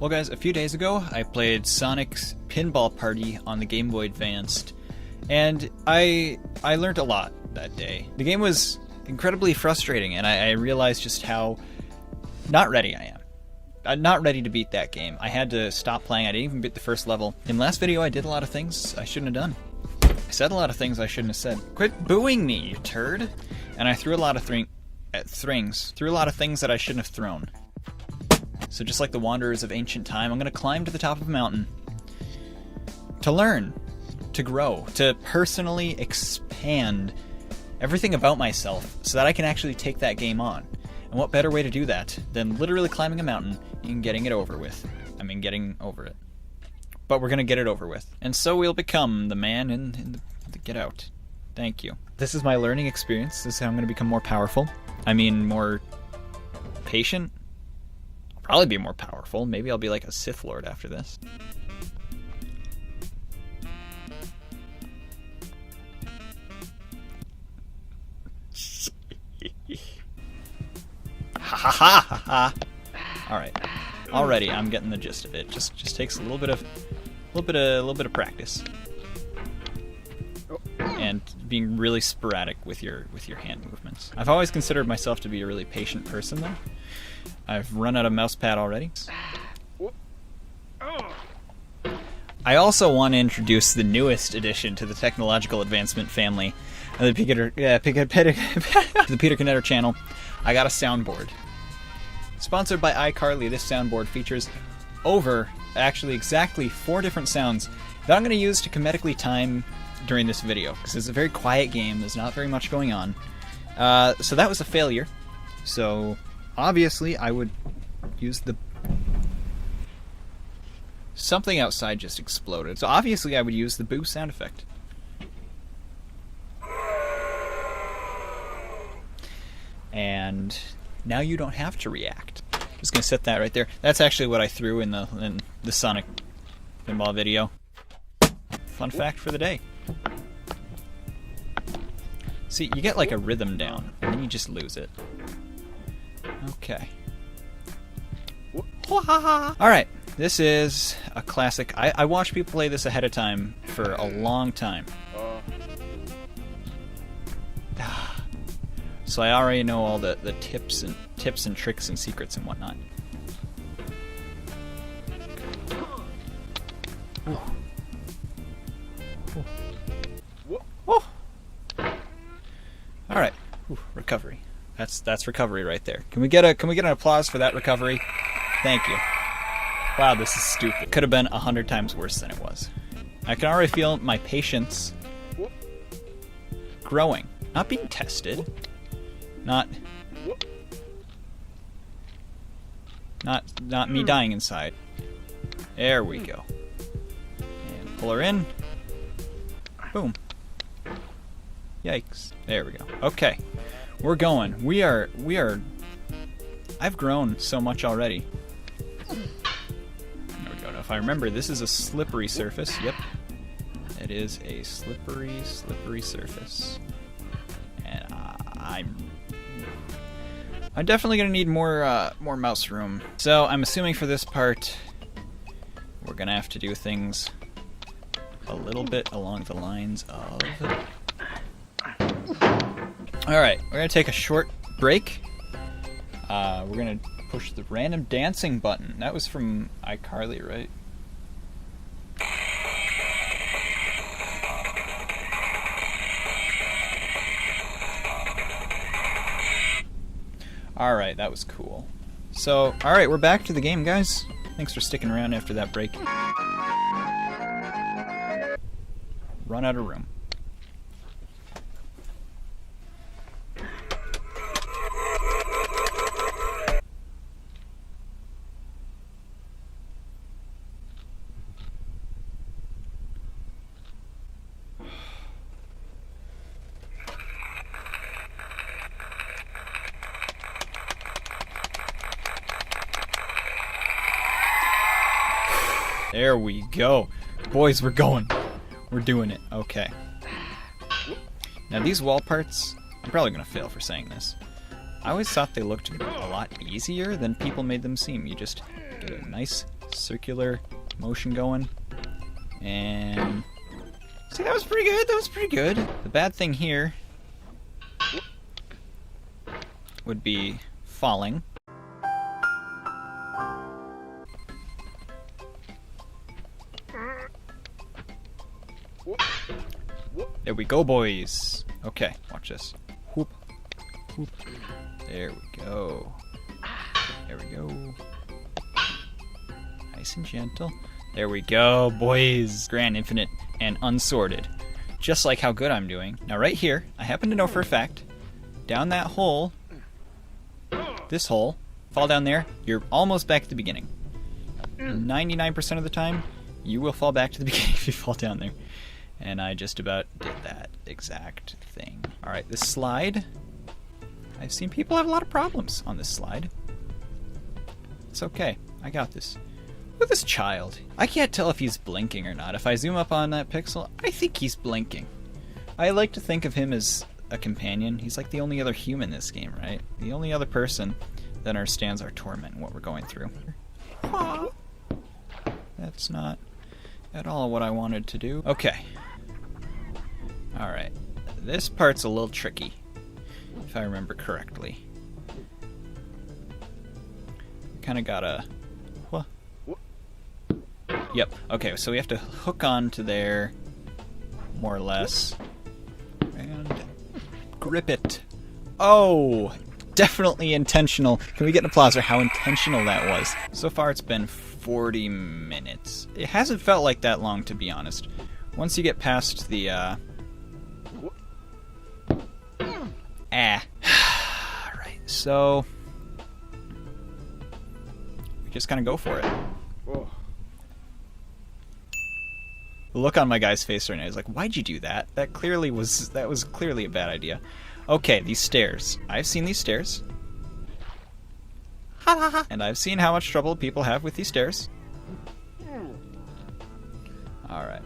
Well guys, a few days ago I played Sonic's Pinball Party on the Game Boy Advanced, and I learned a lot that day. The game was incredibly frustrating, and I realized just how not ready I am. I'm not ready to beat that game. I had to stop playing. I didn't even beat the first level. In the last video I did a lot of things I shouldn't have done. I said a lot of things I shouldn't have said. Quit booing me, you turd! And I threw a lot of threw a lot of things that I shouldn't have thrown. So just like the wanderers of ancient time, I'm going to climb to the top of a mountain to learn, to grow, to personally expand everything about myself so that I can actually take that game on. And what better way to do that than literally climbing a mountain and getting it over with. I mean, getting over it. But we're going to get it over with. And so we'll become the man in the Get Out. Thank you. This is my learning experience. This is how I'm going to become more powerful. I mean, more patient. Probably be more powerful. Maybe I'll be like a Sith Lord after this. Ha ha ha ha ha! Alright. Already I'm getting the gist of it. Just takes a little bit of practice. And being really sporadic with your hand movements. I've always considered myself to be a really patient person though. I've run out of mouse pad already. I also want to introduce the newest addition to the technological advancement family of the Peter Knetter channel. I got a soundboard. Sponsored by iCarly, this soundboard features exactly 4 different sounds that I'm going to use to comedically time during this video, because it's a very quiet game, there's not very much going on. So that was a failure. So obviously I would use the... Something outside just exploded. So obviously I would use the boo sound effect. And now you don't have to react. I'm just gonna set that right there. That's actually what I threw in the Sonic Pinball video. Fun fact for the day. See, you get like a rhythm down, and then you just lose it. Okay. Alright, this is a classic. I watched people play this ahead of time for a long time. So I already know all the tips and tricks and secrets and whatnot. All right, recovery. That's recovery right there. Can we get an applause for that recovery? Thank you. Wow, this is stupid. Could have been 100 times worse than it was. I can already feel my patience growing, not being tested. Not me dying inside. There we go. And pull her in. Boom. Yikes. There we go. Okay. We're going. We are I've grown so much already. There we go. Now if I remember, this is a slippery surface. Yep. It is a slippery surface. And I'm definitely gonna need more mouse room. So I'm assuming for this part we're gonna have to do things a little bit along the lines of... Alright, we're gonna take a short break. We're gonna push the random dancing button. That was from iCarly, right? Alright, that was cool. So, alright, we're back to the game, guys. Thanks for sticking around after that break. Run out of room. There we go. Boys, we're going. We're doing it. Okay. Now these wall parts, I'm probably going to fail for saying this. I always thought they looked a lot easier than people made them seem. You just get a nice circular motion going. And see, that was pretty good. That was pretty good. The bad thing here would be falling. There we go, boys. Okay, watch this. Whoop, whoop. There we go. There we go. Nice and gentle. There we go, boys. Grand Infinite and Unsorted. Just like how good I'm doing. Now right here, I happen to know for a fact, down that hole, this hole, fall down there, you're almost back at the beginning. 99% of the time, you will fall back to the beginning if you fall down there. And I just about did that exact thing. Alright, this slide. I've seen people have a lot of problems on this slide. It's okay. I got this. Look at this child. I can't tell if he's blinking or not. If I zoom up on that pixel, I think he's blinking. I like to think of him as a companion. He's like the only other human in this game, right? The only other person that understands our torment and what we're going through. That's not at all what I wanted to do. Okay. Alright. This part's a little tricky, if I remember correctly. Kinda gotta... What? Yep. Okay, so we have to hook on to there, more or less. And grip it. Oh! Definitely intentional. Can we get an applause for how intentional that was? So far it's been 40 minutes. It hasn't felt like that long, to be honest. Once you get past the, Right, so... we just kind of go for it. The look on my guy's face right now is like, why'd you do that? That was clearly a bad idea. Okay, these stairs. I've seen these stairs. And I've seen how much trouble people have with these stairs. Alright.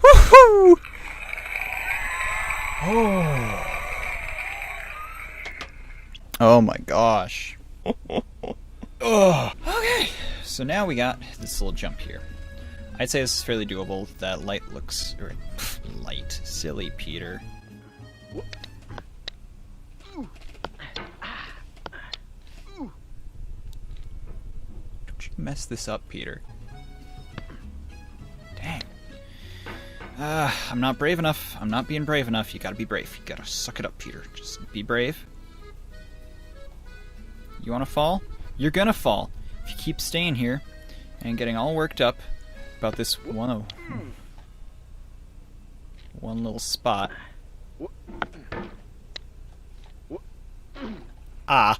Woohoo! Oh my gosh. Oh. Okay, so now we got this little jump here. I'd say this is fairly doable. That light looks... light. Silly Peter. Don't you mess this up, Peter. Dang. I'm not brave enough. I'm not being brave enough. You gotta be brave. You gotta suck it up, Peter. Just be brave. You wanna fall? You're gonna fall. If you keep staying here and getting all worked up about this one little spot. Ah.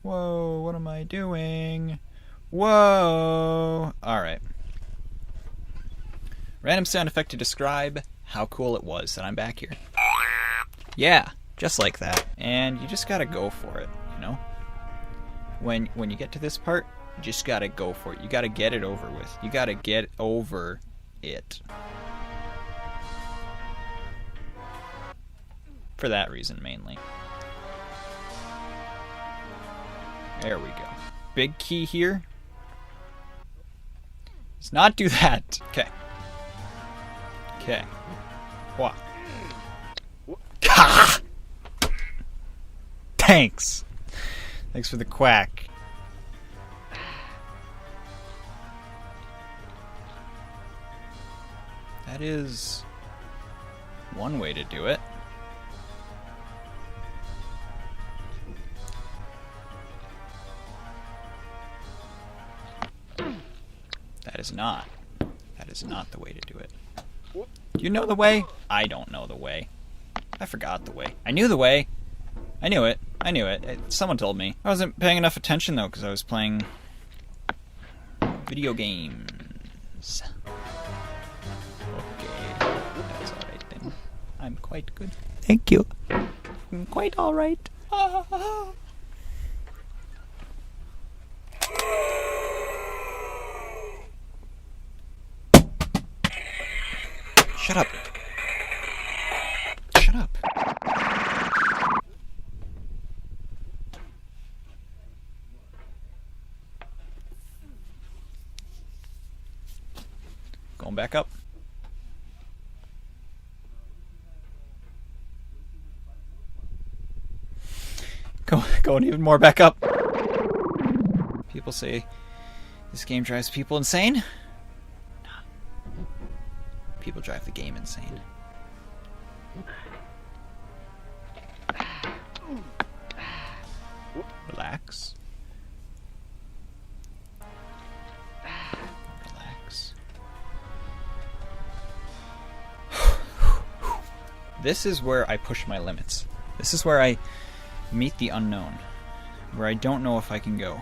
Whoa, what am I doing? Whoa! Alright. Random sound effect to describe how cool it was that I'm back here. Yeah, just like that. And you just gotta go for it, you know? When you get to this part, you just gotta go for it. You gotta get it over with. You gotta get over it. For that reason, mainly. There we go. Big key here. Let's not do that. Okay. Okay. Wah. Thanks. Thanks for the quack. That is one way to do it. That is not. That is not the way to do it. You know the way? I don't know the way. I forgot the way. I knew the way. I knew it. I knew it. Someone told me. I wasn't paying enough attention though because I was playing video games. I'm quite good. Thank you. I'm quite alright. Shut up. Shut up. Going back up. Going even more back up. People say this game drives people insane. Nah. People drive the game insane. Relax. Relax. This is where I push my limits. This is where I meet the unknown. Where I don't know if I can go.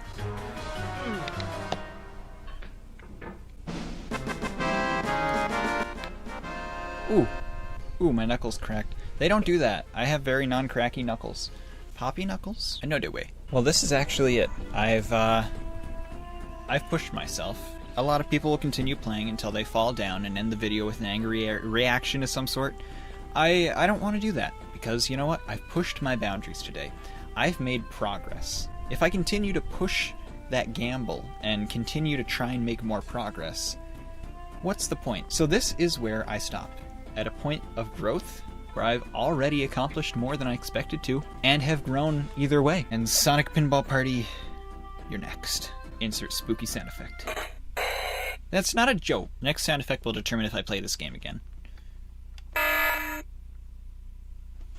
Ooh, my knuckles cracked. They don't do that. I have very non-cracky knuckles. Poppy knuckles? No way. Well, this is actually it. I've pushed myself. A lot of people will continue playing until they fall down and end the video with an angry reaction of some sort. I don't want to do that, because you know what? I've pushed my boundaries today. I've made progress. If I continue to push that gamble and continue to try and make more progress, what's the point? So this is where I stop. At a point of growth where I've already accomplished more than I expected to, and have grown either way. And Sonic Pinball Party, you're next. Insert spooky sound effect. That's not a joke. Next sound effect will determine if I play this game again.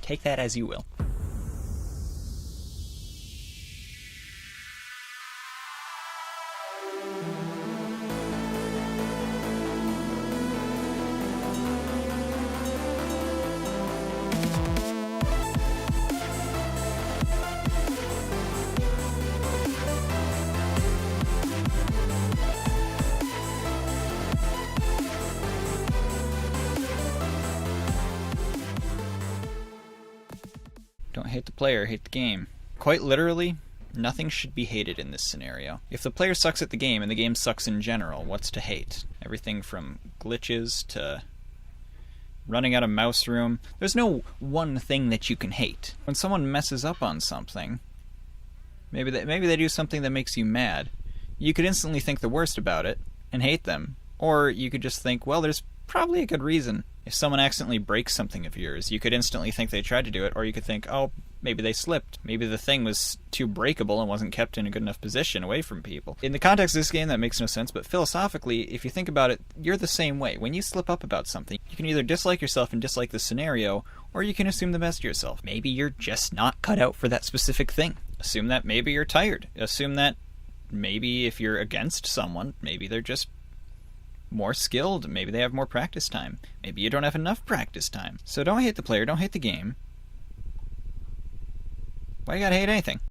Take that as you will. Don't hate the player, hate the game. Quite literally, nothing should be hated in this scenario. If the player sucks at the game and the game sucks in general, what's to hate? Everything from glitches to running out of mouse room. There's no one thing that you can hate. When someone messes up on something, maybe they do something that makes you mad, you could instantly think the worst about it and hate them. Or you could just think, well, there's probably a good reason. If someone accidentally breaks something of yours, you could instantly think they tried to do it, or you could think, oh, maybe they slipped. Maybe the thing was too breakable and wasn't kept in a good enough position away from people. In the context of this game, that makes no sense, but philosophically, if you think about it, you're the same way. When you slip up about something, you can either dislike yourself and dislike the scenario, or you can assume the best of yourself. Maybe you're just not cut out for that specific thing. Assume that maybe you're tired. Assume that maybe if you're against someone, maybe they're just more skilled. Maybe they have more practice time. Maybe you don't have enough practice time. So don't hate the player, don't hate the game. Why you gotta hate anything?